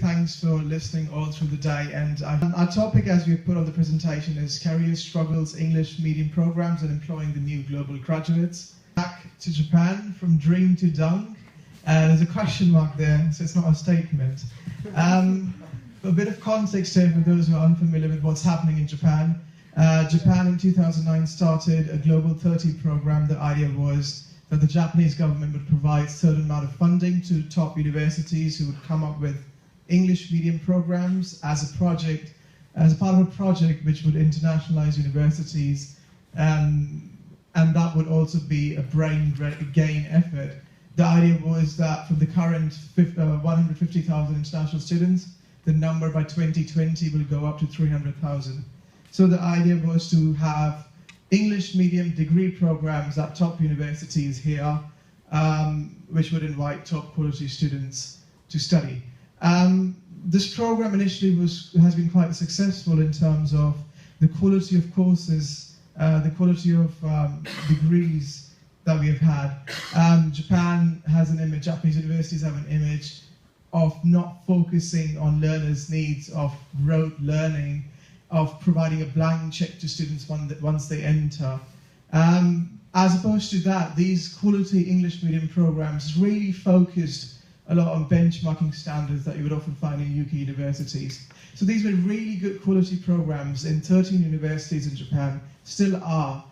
thanks for listening all through the day. And our topic, as we've put on the presentation, is Career Struggles, English Medium Programs and Employing the New Global Graduates. Back to Japan, from dream to dung. There's a question mark there, so it's not a statement. A bit of context here for those who are unfamiliar with what's happening in Japan. Japan in 2009 started a Global 30 program. The idea was that the Japanese government would provide a certain amount of funding to top universities who would come up with English medium programs as a project, as part of a project which would internationalize universities, and that would also be a brain gain effort. The idea was that from the current 150,000 international students, the number by 2020 will go up to 300,000. So the idea was to have English medium degree programs at top universities here, which would invite top quality students to study. This program initially has been quite successful in terms of the quality of courses, the quality of degrees that we have had. Japan has an image, Japanese universities have an image of not focusing on learners' needs, of rote learning, of providing a blank check to students once they enter. As opposed to that, these quality English medium programs really focused a lot on benchmarking standards that you would often find in UK universities. So these were really good quality programs in 13 universities in Japan, still are.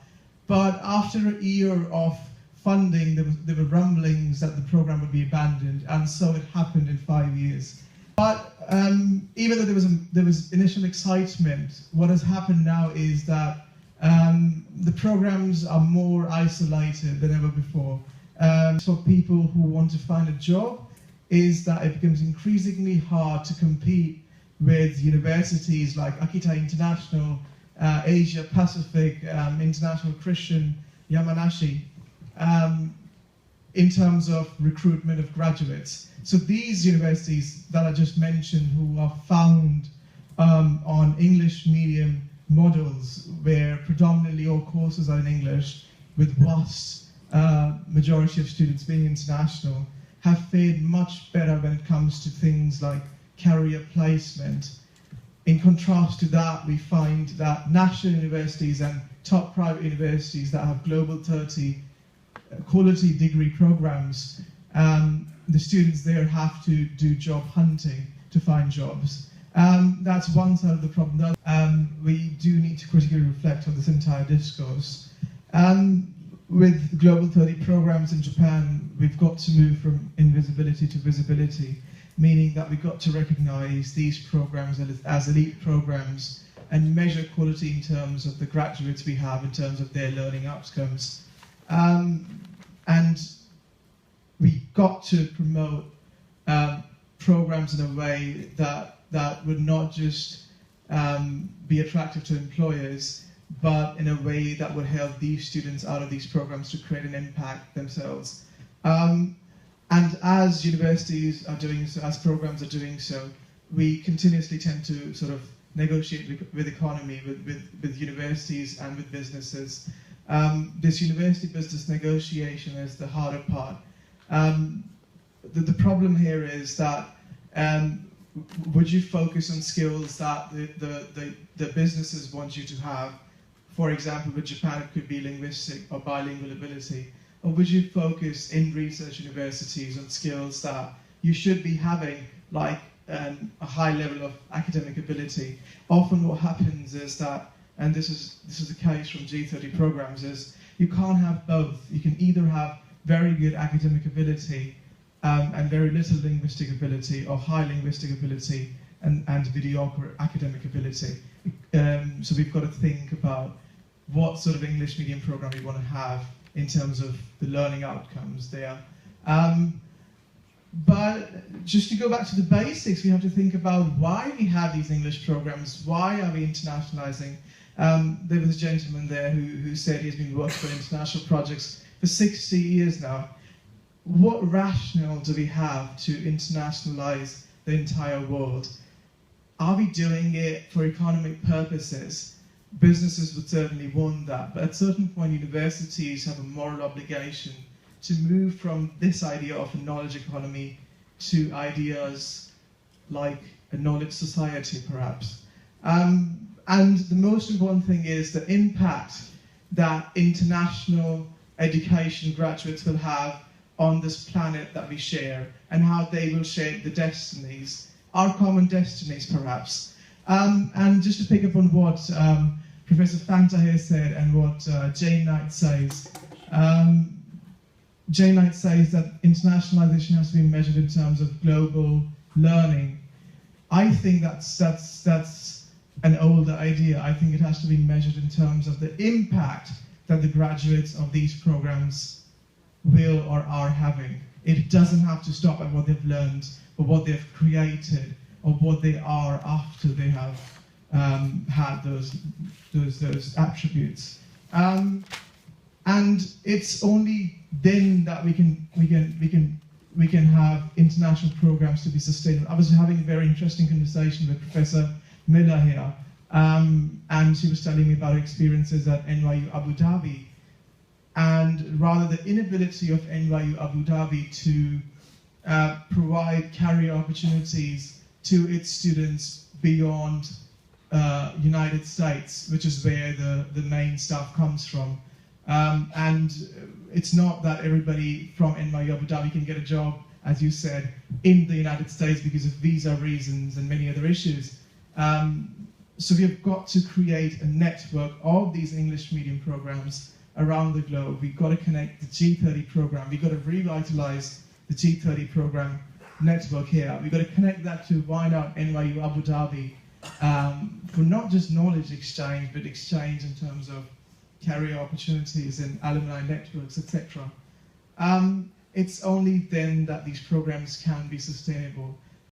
But after a year of funding, there were rumblings that the program would be abandoned, and so it happened in 5 years. But even though there was initial excitement, what has happened now is that the programs are more isolated than ever before. For people who want to find a job, is that it becomes increasingly hard to compete with universities like Akita International, Asia Pacific, International Christian, Yamanashi, in terms of recruitment of graduates. So these universities that I just mentioned, who are found on English medium models, where predominantly all courses are in English, with vast majority of students being international, have fared much better when it comes to things like career placement. In contrast to that, we find that national universities and top private universities that have Global 30 quality degree programs, the students there have to do job hunting to find jobs. That's one side of the problem. We do need to critically reflect on this entire discourse. With Global 30 programs in Japan, we've got to move from invisibility to visibility, meaning that we've got to recognize these programs as elite programs and measure quality in terms of the graduates we have, in terms of their learning outcomes. And we got to promote programs in a way that would not just be attractive to employers, but in a way that would help these students out of these programs to create an impact themselves. And as universities are doing so, as programs are doing so, we continuously tend to sort of negotiate with economy, with universities and with businesses. This university business negotiation is the harder part. The problem here is that would you focus on skills that the businesses want you to have? For example, with Japan, it could be linguistic or bilingual ability. Or would you focus in research universities on skills that you should be having, like a high level of academic ability? Often what happens is that, and this is the case from G30 programs, is you can't have both. You can either have very good academic ability and very little linguistic ability, or high linguistic ability and mediocre academic ability. So we've got to think about what sort of English medium program we want to have in terms of the learning outcomes there. But just to go back to the basics, we have to think about why we have these English programs. Why are we internationalizing? There was a gentleman there who said he's been working for international projects for 60 years now. What rationale do we have to internationalize the entire world? Are we doing it for economic purposes? Businesses would certainly want that, but at a certain point, universities have a moral obligation to move from this idea of a knowledge economy to ideas like a knowledge society, perhaps. And the most important thing is the impact that international education graduates will have on this planet that we share, and how they will shape the destinies, our common destinies, perhaps. And just to pick up on what Professor Fanta here said, and what Jane Knight says, Jane Knight says that internationalization has to be measured in terms of global learning. I think that's an older idea. I think it has to be measured in terms of the impact that the graduates of these programs will or are having. It doesn't have to stop at what they've learned, or what they've created, or what they are after they have had those attributes. And it's only then that we can have international programs to be sustainable. I was having a very interesting conversation with Professor Miller here, and she was telling me about her experiences at NYU Abu Dhabi, and rather the inability of NYU Abu Dhabi to provide career opportunities to its students beyond United States, which is where the main stuff comes from. And it's not that everybody from NYU Abu Dhabi can get a job, as you said, in the United States because of visa reasons and many other issues. So we've got to create a network of these English medium programs around the globe. We've got to connect the G30 program. We've got to revitalize the G30 program network here. We've got to connect that to why not NYU Abu Dhabi, for not just knowledge exchange, but exchange in terms of career opportunities and alumni networks, etc. It's only then that these programs can be sustainable.